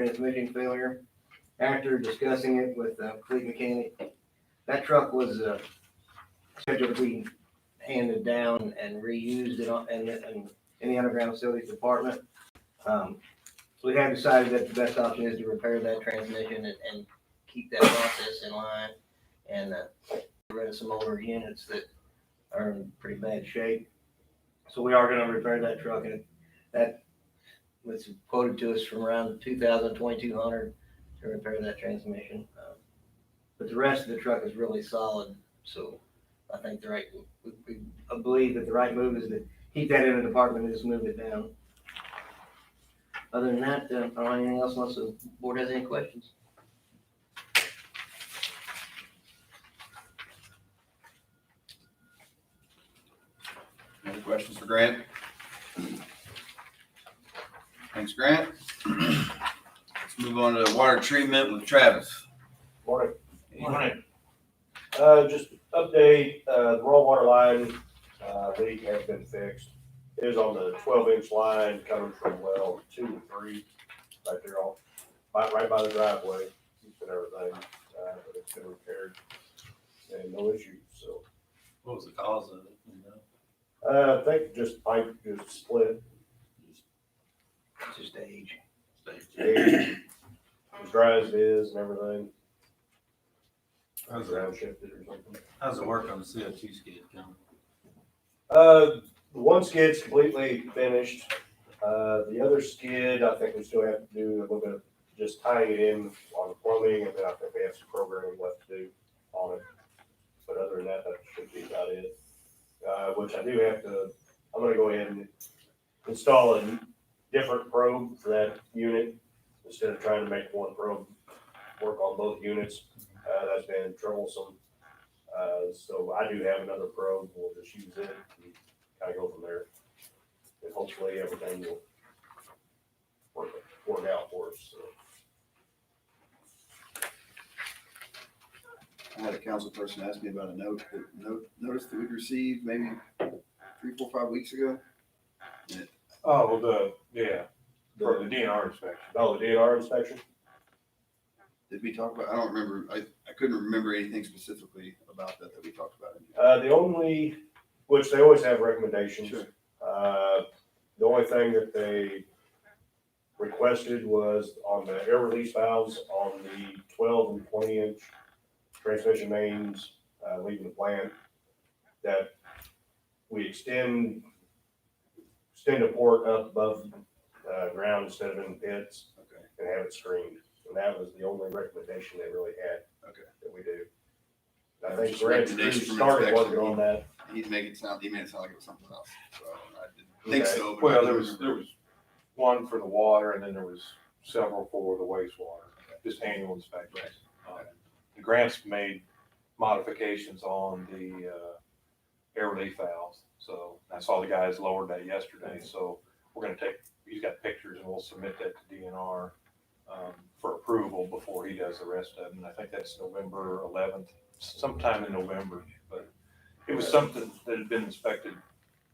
transmission failure. After discussing it with the fleet mechanic, that truck was scheduled to be handed down and reused in the underground facilities department. We have decided that the best option is to repair that transmission and keep that process in line and get rid of some older units that are in pretty bad shape. So we are going to repair that truck, and that was quoted to us from around $2,200 to repair that transmission. But the rest of the truck is really solid, so I think I believe that the right move is to keep that in the department and just move it down. Other than that, I don't have anything else unless the board has any questions. Any questions for Grant? Thanks, Grant. Let's move on to water treatment with Travis. Morning. Morning. Just update, the raw water line, leak has been fixed. It is on the 12-inch line coming from well 2 and 3, right there right by the driveway, and everything, but it's been repaired and no issues, so. What was the cause of it? You know? I think just pipe just split. It's just age. Age, as dry as it is and everything. How's Ground shifted or something. it work on the CO2 skid? The one skid's completely finished. The other skid, I think we still have to do a little bit of just tying it in on the plumbing, and then I think we have some programming left to do on it. But other than that, that should be about it. Which I do have to, I'm gonna go ahead and install a different probe for that unit instead of trying to make one probe work on both units. That's been troublesome. So I do have another probe. We'll just use it and kind of go from there. And hopefully everything will work out for us. So. I had a council person ask me about a notice that we'd received maybe 3, 4, 5 weeks ago. Oh, for the DNR inspection. Oh, the DNR inspection? Did we talk about? I don't remember. I couldn't remember anything specifically about that we talked about. The only, which they always have recommendations. Sure. The only thing that they requested was on the air release valves on the 12 and 20-inch transmission mains leaving the plant, that we extend a port up above ground instead of in the pits. Okay. And have it screened. And that was the only recommendation they really had. Okay. That we do. I Just think Grant's recommendation from started inspection. working on that. He made it sound like it was something else. So I didn't think Okay. so. But Well, I there remember. was one for the water, and then there was several for the wastewater, just annual inspections. The grants made modifications on the air relief valves, so I saw the guys lowered that yesterday, so we're gonna he's got pictures, and we'll submit that to DNR for approval before he does the rest of them, and I think that's November 11th, sometime in November, but it was something that had been inspected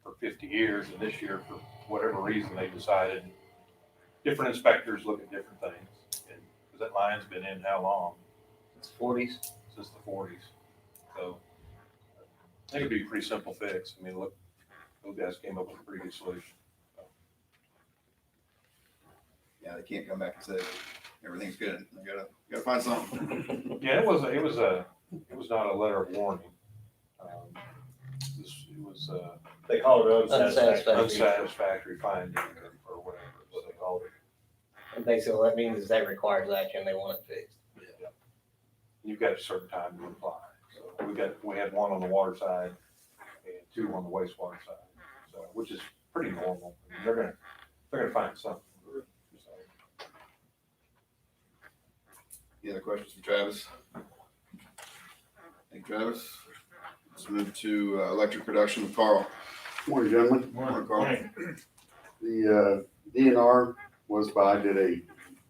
for 50 years, and this year, for whatever reason, they decided different inspectors look at different things, and because that line's been in how long? It's 40s. Since the 40s. So I think it'd be a pretty simple fix. I mean, look, those guys came up with a pretty good solution. Yeah, they can't come back and say everything's good. They gotta find something. Yeah, it was not a letter of warning. It was They call it unsatisfactory. unsatisfactory finding or whatever is what they called it. And basically what that means is that requires action. They want it fixed. You've got a certain time to apply. So we had one on the water side and 2 on the wastewater side, so which is pretty normal. I mean, they're gonna find something. So, Any other questions for Travis? Thank you, Travis. Let's move to electric production with Carl. Morning, gentlemen. Morning, Carl. The DNR did a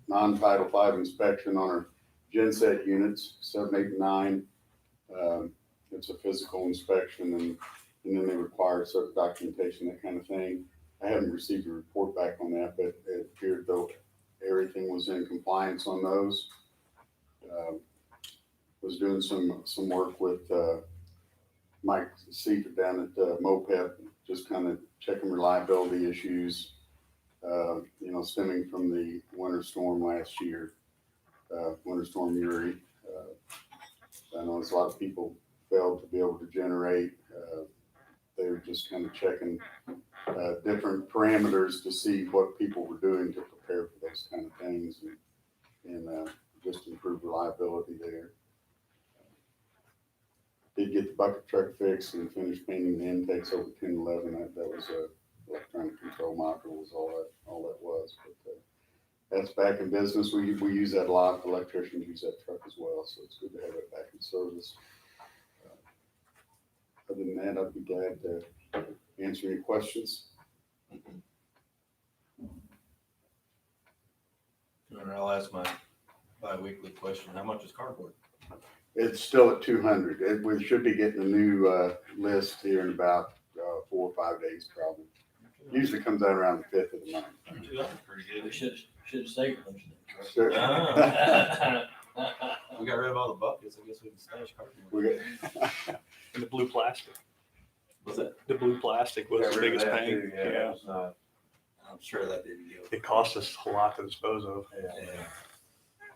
non-Title V inspection on our genset units, 7, 8, and 9. It's a physical inspection, and then they require certain documentation, that kind of thing. I haven't received a report back on that, but it appeared though everything was in compliance on those. Was doing some work with Mike Seeger down at MOPEP, just kind of checking reliability issues, stemming from the winter storm last year, Winter Storm Uri. I know there's a lot of people failed to be able to generate. They were just kind of checking different parameters to see what people were doing to prepare for those kind of things and just improve reliability there. Did get the bucket truck fixed and finished painting the intakes over 1011. That was a electronic control module was all that was. But that's back in business. We use that a lot. Electricians use that truck as well, so it's good to have it back in service. Other than that, I'd be glad to answer any questions. And I'll ask my bi-weekly question, how much is cardboard? It's still at 200. We should be getting a new list here in about 4 or 5 days, probably. Usually comes out around the 5th of the month. Pretty good. We should have saved a bunch of them. Sure. We got rid of all the buckets, I guess we can stash cardboard. We got, And the blue plastic. Was that? The blue plastic was Got the rid of biggest that pain. too, yeah, it was not, I'm sure that didn't go. It cost us a lot to dispose of. Yeah.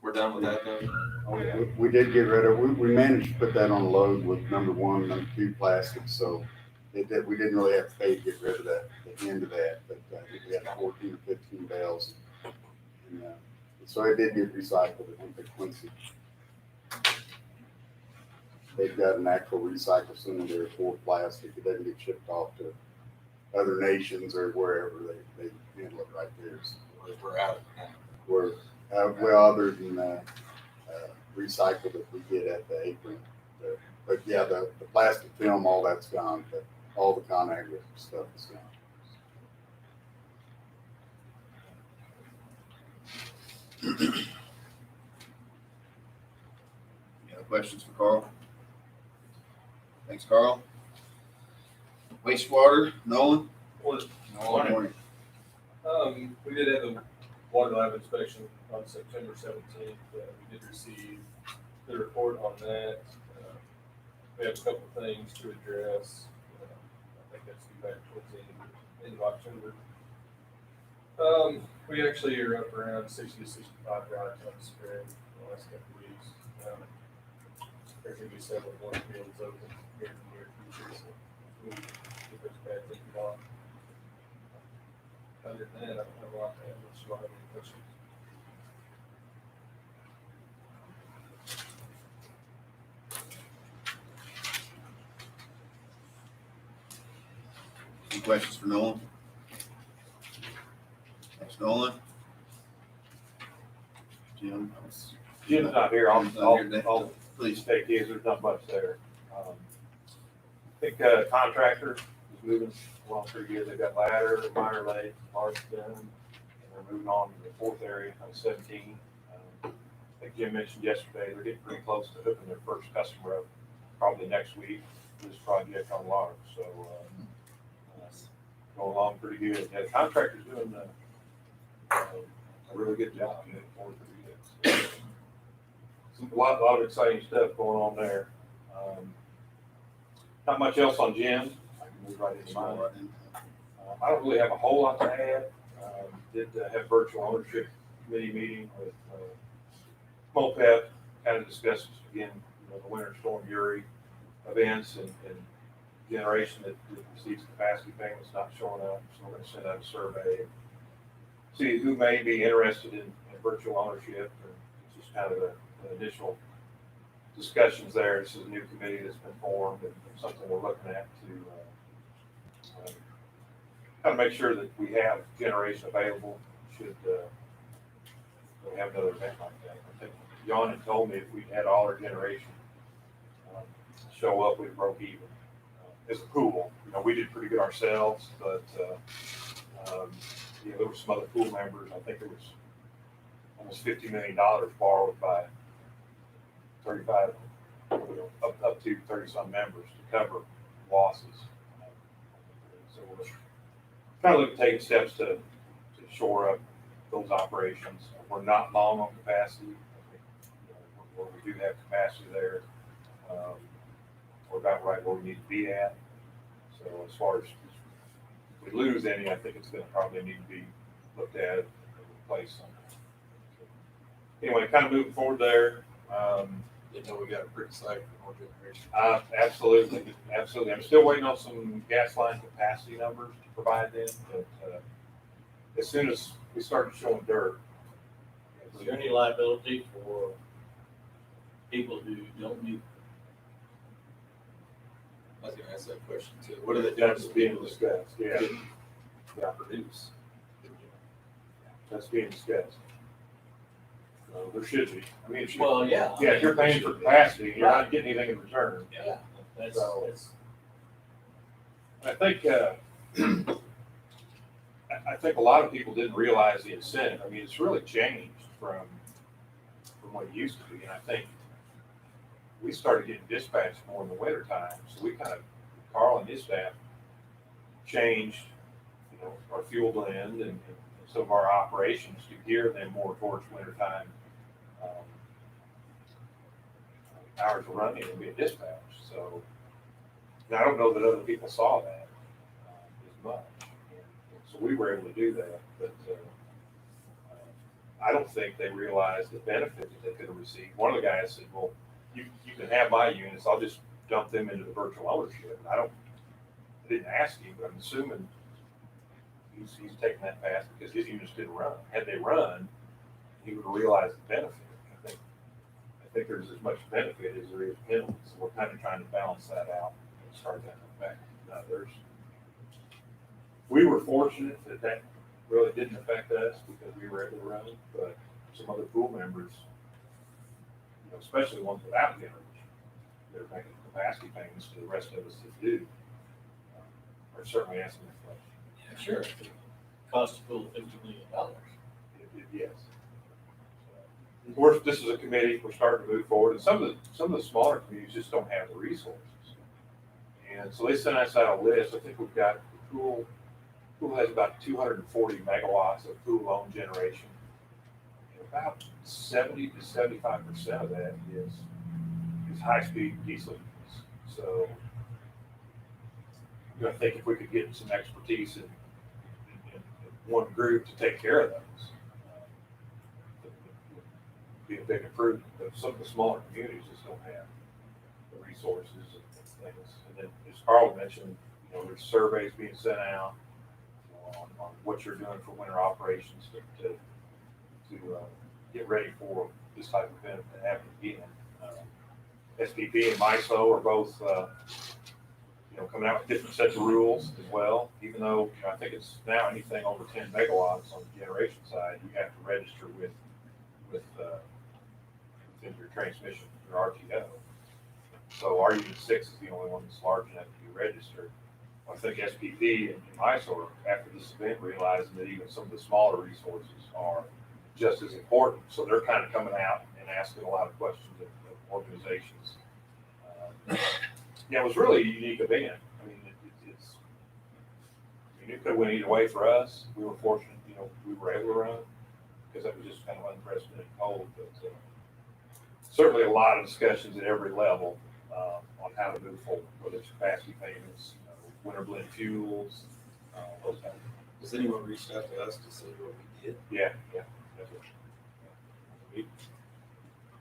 We're done with that though? oh, yeah. we did get rid of. We managed to put that on a load with number 1, number 2 plastics, so we didn't really have to pay to get rid of that at the end of that. But I think we had 14 or 15 bales, and so it did get recycled. I think at Quincy. They've got an actual recycle center there for plastic. It doesn't get shipped off to other nations or wherever. They handle it right there. So We're out of town. we're well, other than recycle that we get at the apron. But yeah, the plastic film, all that's gone. But all the ConAgra stuff is gone. Any other questions for Carl? Thanks, Carl. Wastewater, Nolan? Well, Morning. we did have the water lab inspection on September 17th. We did receive the report on that. We have a couple of things to address. I think that's due back towards the end of October. We actually are up around 60 to 65 drives on the spread in the last couple of weeks. There's going to be several more fields open here in the near future, so we'll get those bad things off. Other than that, I don't have a lot to add unless you have any questions. Any questions for Nolan? Thanks, Nolan. Jim? Jim's not here, Jim's not here today. I'll Please. take his, there's not much there. I think contractor is moving along pretty good. They've got ladder, minor lake, large done, and they're moving on to the 4th area on 17. Like Jim mentioned yesterday, they're getting pretty close to hooking their first customer up probably next week for this project on water. So going along pretty good. Yeah, the contractor's doing a really good job. Going pretty good. So, a lot of exciting stuff going on there. Not much else on Jim. I can move right into mine. I don't really have a whole lot to add. Did have virtual ownership committee meeting with MOPEP, kind of discussed again, the winter storm Uri events and generation that receives capacity payments not showing up. So we're going to send out a survey, see who may be interested in virtual ownership. And it's just kind of an initial discussions there. This is a new committee that's been formed and something we're looking at to kind of make sure that we have generation available should we have another event like that. I think John had told me if we had all our generation show up, we broke even. As a pool, we did pretty good ourselves, but there were some other pool members. I think there was almost $50 million borrowed by 35, up to 30-some members to cover losses. So we're kind of looking at taking steps to shore up those operations. We're not long on capacity. I think, where we do have capacity there, we're about right where we need to be at. So as far as if we lose any, I think it's gonna probably need to be looked at and replaced. Anyway, kind of moving forward there. Didn't know we got a pretty site for more generation. Absolutely, absolutely. I'm still waiting on some gas line capacity numbers to provide them, but, as soon as we start showing dirt. Is there any liability for people who don't meet? I was gonna ask that question too. What are they doing? That's being discussed, yeah. Yeah, produce. That's being discussed. There should be. I mean, it should. Well, yeah. Yeah, if you're paying for capacity, you're not getting anything in return. Yeah, that's, So- that's, I think, I think a lot of people didn't realize the incentive. I mean, it's really changed from what it used to be. And I think we started getting dispatched more in the winter time. So we kind of, Carl and his staff changed, our fuel blend and some of our operations to gear them more towards winter time. Hours of running and being dispatched. So, and I don't know that other people saw that as much. And so we were able to do that, but I don't think they realized the benefit that they could have received. One of the guys said, well, you can have my units, I'll just dump them into the virtual ownership. And I didn't ask him, but I'm assuming he's taking that path because his units didn't run. Had they run, he would have realized the benefit. I think there's as much benefit as there is penalties. So we're kind of trying to balance that out and start that effect. We were fortunate that really didn't affect us because we were able to run, but some other pool members, especially ones without generation, they're making capacity payments to the rest of us that do, are certainly asking that question. yeah, sure. Cost a pool $50 million. Yes. This is a committee, we're starting to move forward, and some of the smaller communities just don't have the resources. And so they sent us out a list. I think we've got the pool has about 240 megawatts of pool owned generation. And about 70 to 75% of that is high speed diesel units. So I think if we could get some expertise in one group to take care of those, be a big improvement. But some of the smaller communities just don't have the resources and things. And then, as Carl mentioned, there's surveys being sent out on what you're doing for winter operations to get ready for this type of event to happen again. SPP and MISO are both coming out with different sets of rules as well. Even though I think it's now anything over 10 megawatts on the generation side, you have to register with within your transmission, your RTO. So our Unit 6 is the only one that's large enough to be registered. I think SPP and MISO, after this event, realizing that even some of the smaller resources are just as important. So they're kind of coming out and asking a lot of questions of organizations. Yeah, it was really a unique event. I mean, it could have went either way for us. We were fortunate, we were able to run because that was just kind of unprecedented cold. But certainly a lot of discussions at every level on how to move forward, whether it's capacity payments, winter blend fuels, those kind of things. Has anyone reached out to us to see what we did? Yeah, definitely. We,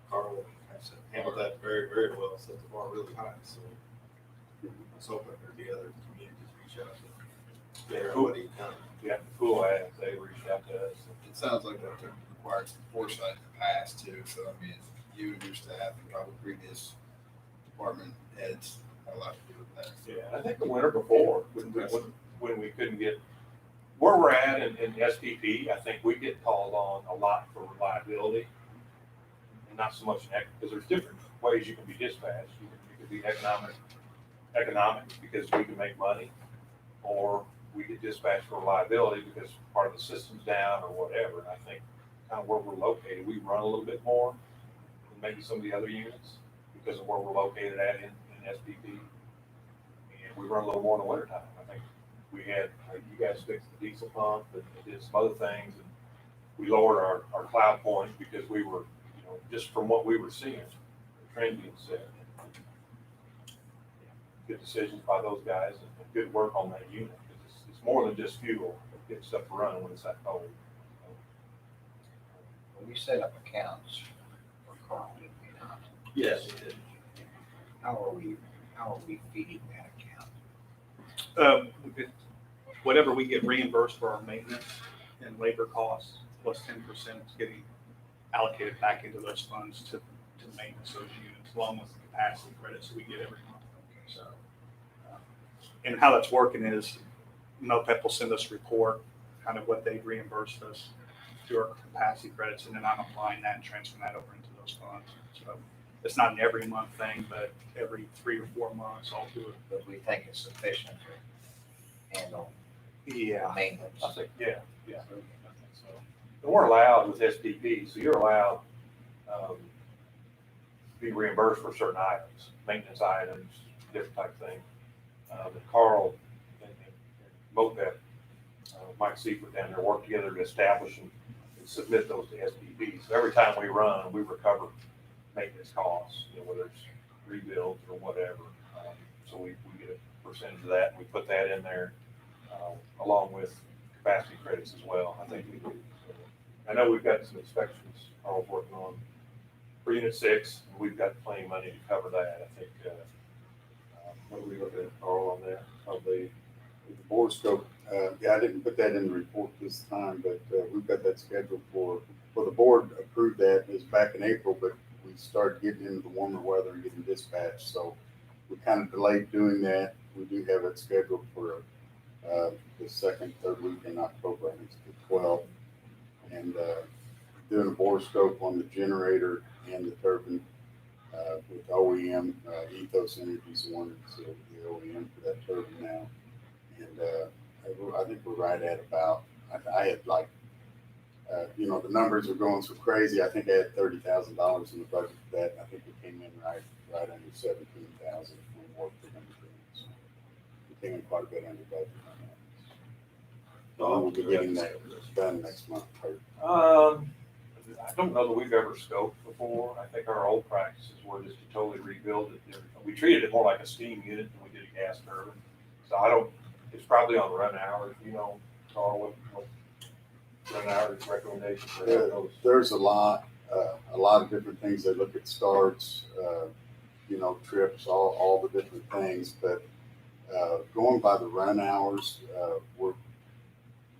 Carl has handled that very, very well, set the bar really high, so I was hoping there'd be other communities reach out to figure out what he'd done. Yeah, the pool ads, they reached out to us. It sounds like that required some foresight in the past too, so I mean, you and your staff and probably previous department heads had a lot to do with that. Yeah, I think the winter before, when we couldn't get, where we're at in SPP, I think we get called on a lot for reliability. And not so much because there's different ways you can be dispatched. You can be economic because we can make money, or we get dispatched for reliability because part of the system's down or whatever. And I think kind of where we're located, we run a little bit more than maybe some of the other units because of where we're located at in SPP. And we run a little more in the wintertime. I think we had, you guys fixed the diesel pump and did some other things. And we lowered our cloud point because we were, just from what we were seeing, the trend being set. Good decisions by those guys and good work on that unit. It's more than just fuel. It gets stuff running when it's that cold. When we set up accounts for Carl, did we not? Yes, it did. How are we feeding that account? Whatever we get reimbursed for our maintenance and labor costs, plus 10% is getting allocated back into those funds to maintenance those units, along with the capacity credits that we get every month. So, and how that's working is NOPEP will send us a report, kind of what they've reimbursed us through our capacity credits, and then I'm applying that and transferring that over into those funds. So it's not an every month thing, but every 3 or 4 months I'll do it. But we think it's sufficient to handle Yeah. maintenance. I think, yeah. I think so. And we're allowed with SDP, so you're allowed to be reimbursed for certain items, maintenance items, different type of thing. But Carl and MOPEP, Mike Seifert down there work together to establish and submit those to SPP. So every time we run, we recover maintenance costs, whether it's rebuilds or whatever. So we get a percentage of that, and we put that in there along with capacity credits as well. I think we do. So I know we've got some inspections Carl's working on for Unit 6, and we've got plenty of money to cover that. I think, what do we look at, Carl, on there? Probably The board scope, yeah, I didn't put that in the report this time, but we've got that scheduled for the board approved that is back in April, but we started getting into the warmer weather and getting dispatched, so we kind of delayed doing that. We do have it scheduled for the second, third week in October, I think it's the 12th, and doing a board scope on the generator and the turbine with OEM. Ethos Energy's the one that's the OEM for that turbine now. And I think we're right at about, I had like, the numbers are going so crazy. I think I had $30,000 in the budget for that. I think we came in right under 17,000 when we worked for them. So we came in quite a bit under budget on that. So we'll be getting that done next month. I don't know that we've ever scoped before. I think our old practices were just to totally rebuild it. We treated it more like a steam unit than we did a gas turbine. So it's probably on run hours, Carl, what run hours recommendation for those? There's a lot of different things. They look at starts, trips, all the different things, but going by the run hours,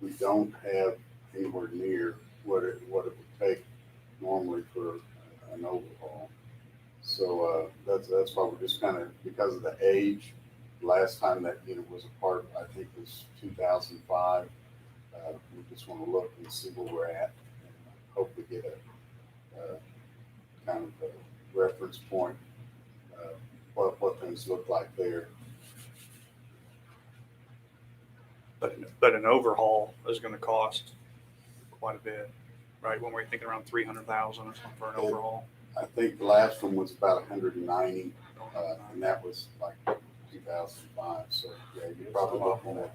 we don't have anywhere near what it would take normally for an overhaul. So that's why we're just kind of, because of the age, last time that unit was apart, I think was 2005. We just want to look and see where we're at, and hopefully get a kind of a reference point, what things look like there. But an overhaul is going to cost quite a bit, right? When we're thinking around 300,000 or something for an overhaul. I think the last one was about 190, and that was like 2005. So yeah, you're probably looking at.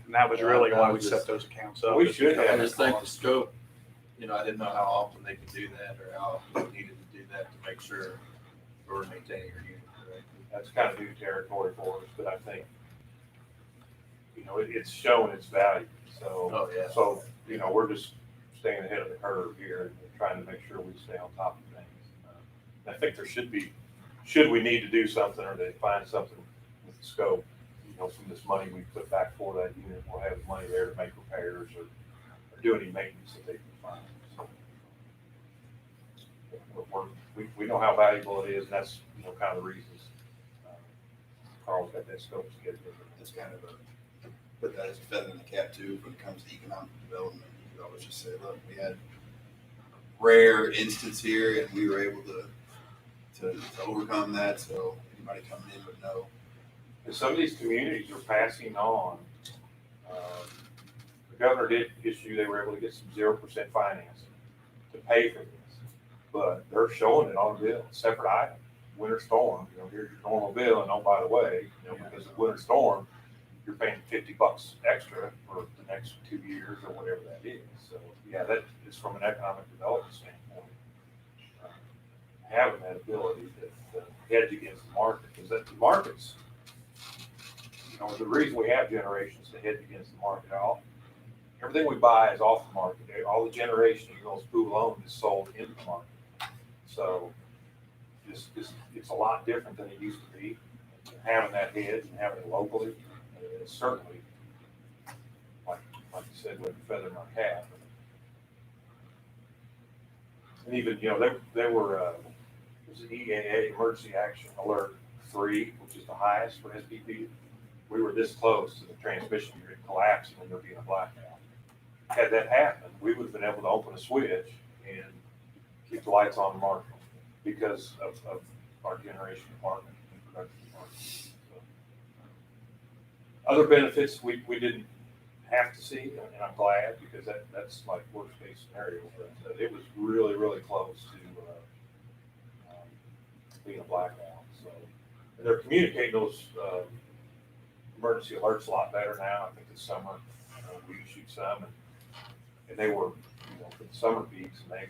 And that was really why we set those accounts up. We should I have. just think the scope, I didn't know how often they could do that or how often they needed to do that to make sure we're maintaining your unit correctly. That's kind of new territory for us, but I think, it's shown its value. So, Oh, yeah. So, we're just staying ahead of the curve here and trying to make sure we stay on top of things. I think there should we need to do something or they find something with the scope, from this money we put back for that unit, we'll have the money there to make repairs or do any maintenance that they can find. So, we know how valuable it is, and that's, kind of the reasons Carl's got that scope together. It's kind of put that as a feather in the cap too when it comes to economic development. You could always just say, look, we had rare instance here and we were able to overcome that. So anybody coming in would know. And some of these communities are passing on. The governor did issue, they were able to get some 0% financing to pay for this, but they're showing it on the bill, separate item. Winter storm, here's your normal bill, and oh, by the way, because of winter storm, you're paying $50 extra for the next 2 years or whatever that is. So, yeah, that is from an economic development standpoint, having that ability to hedge against the market, because the markets, the reason we have generations to hedge against the market, everything we buy is off the market. All the generation of those pool loans is sold into the market. So it's a lot different than it used to be. Having that hedge and having it locally is certainly, like you said, with a feather in our cap. And even, there were, there's an EAA, Emergency Action Alert 3, which is the highest for SPP. We were this close to the transmission grid collapsing and there being a blackout. Had that happened, we would have been able to open a switch and keep the lights on marginal because of our generation department and production department. So, other benefits we didn't have to see, and I'm glad, because that's like worst case scenario. But it was really, really close to being a blackout. So, and they're communicating those emergency alerts a lot better now. I think this summer we issued some, and they were, for the summer peaks, and they're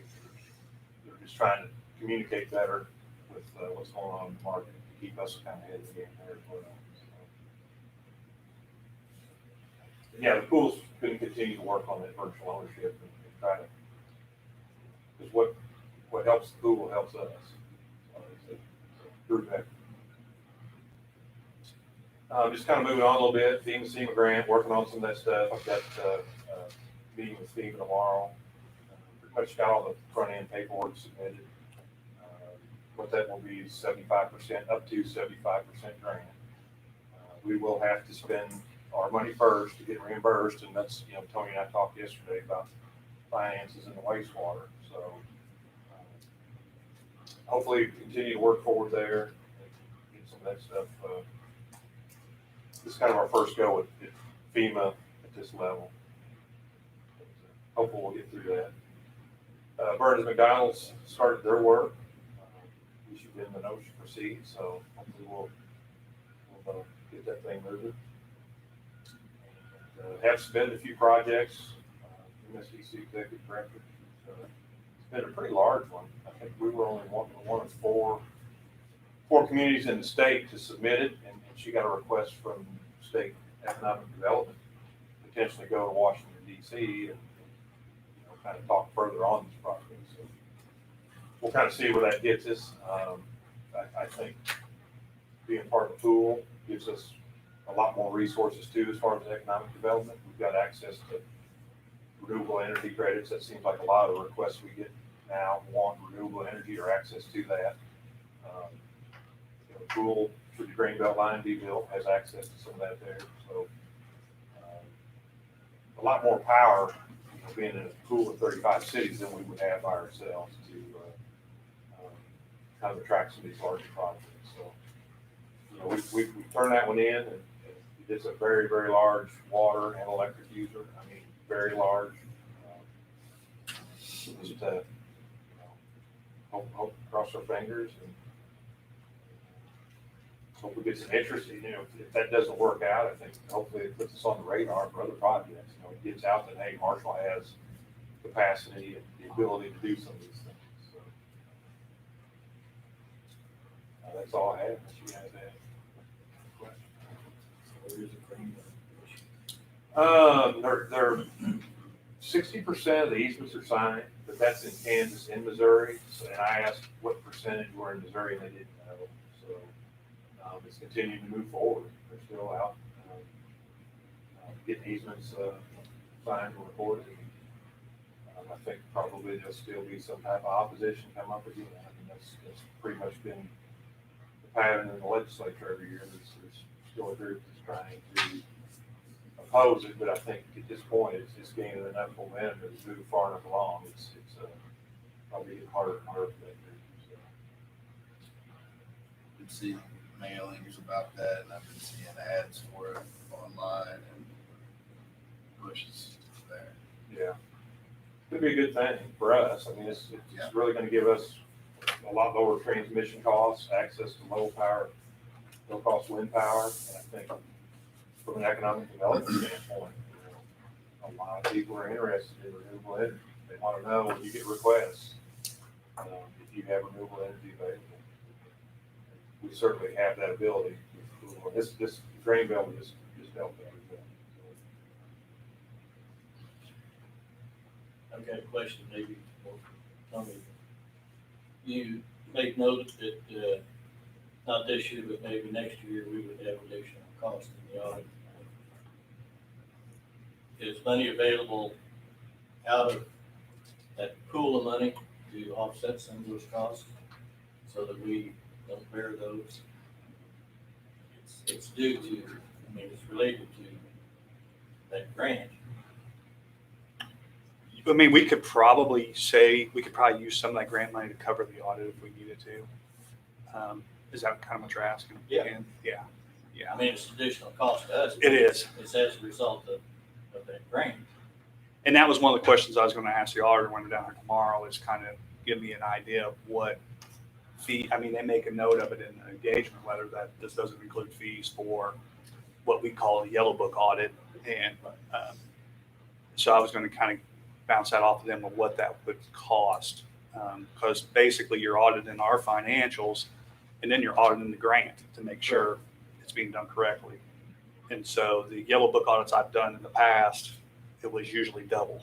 just trying to communicate better with what's going on in the market to keep us kind of ahead of the game there as well. So, yeah, the pool's going to continue to work on that virtual ownership and try to, because what helps the pool helps us. So prove that. Just kind of moving on a little bit, SEMA grant, working on some of that stuff. I've got meeting with Steve tomorrow. Pretty much got all the front end paperwork submitted. What that will be is 75%, up to 75% grant. We will have to spend our money first to get reimbursed, and that's, Tony and I talked yesterday about finances in the wastewater. So hopefully continue to work forward there, get some of that stuff. This is kind of our first go at FEMA at this level. Hopefully we'll get through that. Burns McDonald's started their work. We should get in the notice to proceed, so hopefully we'll get that thing moving. Have submitted a few projects. MSDC Executive Director. It's been a pretty large one. I think we were only one of four communities in the state to submit it, and she got a request from State Economic Development to potentially go to Washington, D.C. and kind of talk further on this project. So we'll kind of see where that gets us. I think being part of the pool gives us a lot more resources too as far as economic development. We've got access to renewable energy credits. That seems like a lot of the requests we get now want renewable energy or access to that. The pool, should the Grain Belt line be built, has access to some of that there. So a lot more power, being in a pool of 35 cities than we would have by ourselves to kind of attract some of these larger projects. So we turned that one in, and it's a very, very large water and electric user. I mean, very large. Just hope cross our fingers and hope we get some interest. If that doesn't work out, I think hopefully it puts us on the radar for other projects. It gets out that, hey, Marshall has capacity and the ability to do some of these things. So that's all I have. Unless you guys have they're 60% of the easements are signed, but that's in Kansas and Missouri. So, and I asked what percentage were in Missouri, and they didn't know. So it's continuing to move forward. They're still out getting easements signed and recorded. I think probably there'll still be some type of opposition come up again. I mean, that's pretty much been the pattern in the legislature every year. There's still a group that's trying to oppose it, but I think at this point it's gaining enough momentum to move far enough along. It's probably getting harder and harder for that group. So. Been seeing mailings about that, and I've been seeing ads for it online and pushes there. Yeah, could be a good thing for us. I mean, it's really going to give us a lot lower transmission costs, access to low cost wind power, and I think from an economic development standpoint, a lot of people are interested in renewable energy. They want to know when you get requests, if you have renewable energy available. We certainly have that ability. This drain bill just helped that. I've got a question maybe for Tommy. You make note that, not this year, but maybe next year, we would have additional costs in the audit. Is money available out of that pool of money to offset some of those costs so that we don't bear those? It's due to, I mean, it's related to that grant. I mean, we could probably use some of that grant money to cover the audit if we needed to. Is that kind of what you're asking? Yeah. Yeah. I mean, it's additional cost to us. It is. It's as a result of that grant. And that was one of the questions I was going to ask the auditor when we're down here tomorrow, is kind of give me an idea of what fee, I mean, they make a note of it in the engagement letter that this doesn't include fees for what we call a yellow book audit. And so I was going to kind of bounce that off of them of what that would cost. Because basically you're auditing our financials and then you're auditing the grant to make sure it's being done correctly. And so the yellow book audits I've done in the past, it was usually double.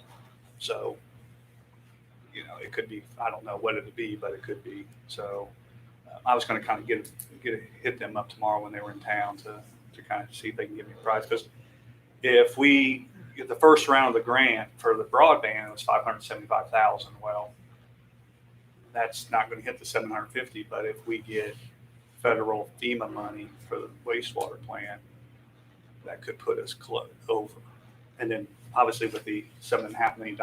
So, you know, it could be, I don't know what it'd be, but it could be. So I was going to kind of hit them up tomorrow when they were in town to kind of see if they can give me a price. Because if we get the first round of the grant for the broadband, it was $575,000. Well, that's not going to hit the 750. But if we get federal FEMA money for the wastewater plant, that could put us over. And then obviously with the $7.5 million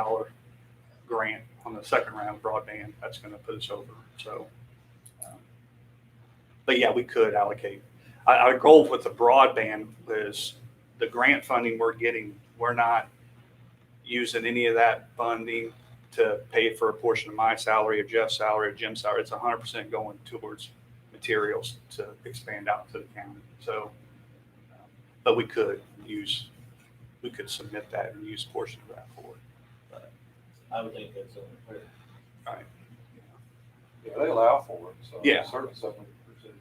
grant on the second round of broadband, that's going to put us over. So, but yeah, we could allocate. Our goal with the broadband is the grant funding we're getting, we're not using any of that funding to pay for a portion of my salary or Jeff's salary or Jim's salary. It's 100% going towards materials to expand out to the county. So, but we could submit that and use a portion of that for it. But I would think that's only fair. right. Yeah, they allow for it, so Yeah. certainly something to pursue.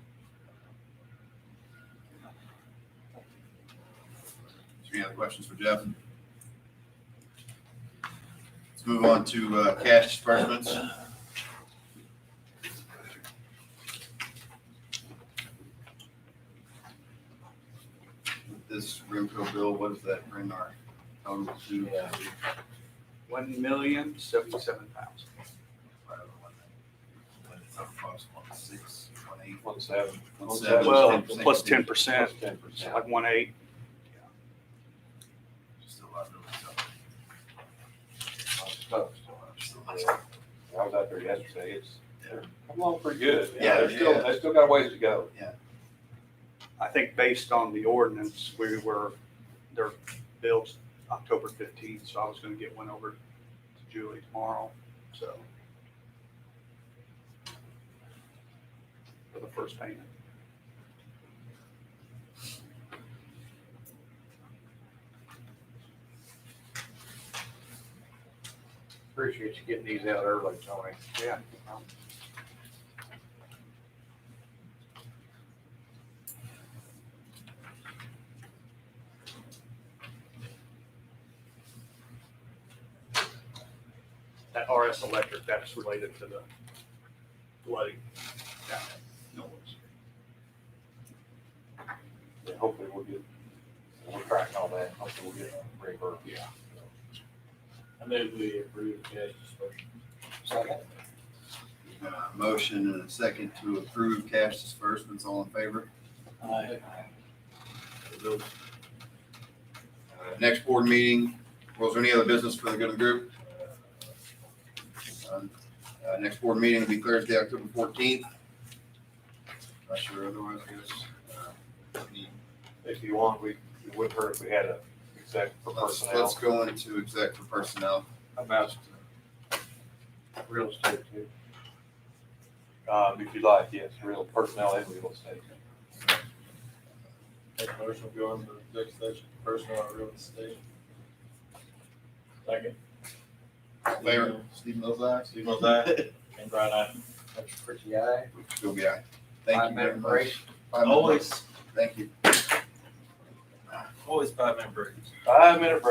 Is there any other questions for Jeff? Let's move on to cash disbursements. This Rimco bill, what does that bring our total to? Yeah. 1,077,000. It's up cost 1.6, 1.8, 1.7. 1.7. Well, 10%. plus 10%, 10%. like 1.8. Just a lot of Tough. I was out there yesterday. It's come along pretty good. Yeah, They still got a ways to go. I think based on the ordinance, their bill's October 15th, so I was going to get one over to Julie tomorrow. So for the first payment. Appreciate you getting these out early, Tony. Yeah. That RS Electric, that's related to the flooding down at Noah's. Yeah, hopefully we're tracking all that. Hopefully we'll get a reimbursement. Yeah. I move we approve cash disbursement. Second. motion and a second to approve cash disbursements. All in favor? Aye. Next board meeting, was there any other business for the good of the group? Next board meeting will be Thursday, October 14th. Not sure otherwise, I guess. If you want, we would hurt if we had a exec for personnel. Let's go into exec for personnel. About real estate too. If you like, yes, real personnel and real estate. Make a motion, to go into executive session, personnel or real estate. Second. Favor, Steve Mills, aye. Steve Mills, aye. Ken Brian, aye. That's pretty high. Still be aye. Thank you very 5-minute much. break. 5 minute break. Thank you. Always 5-minute breaks. 5-minute break.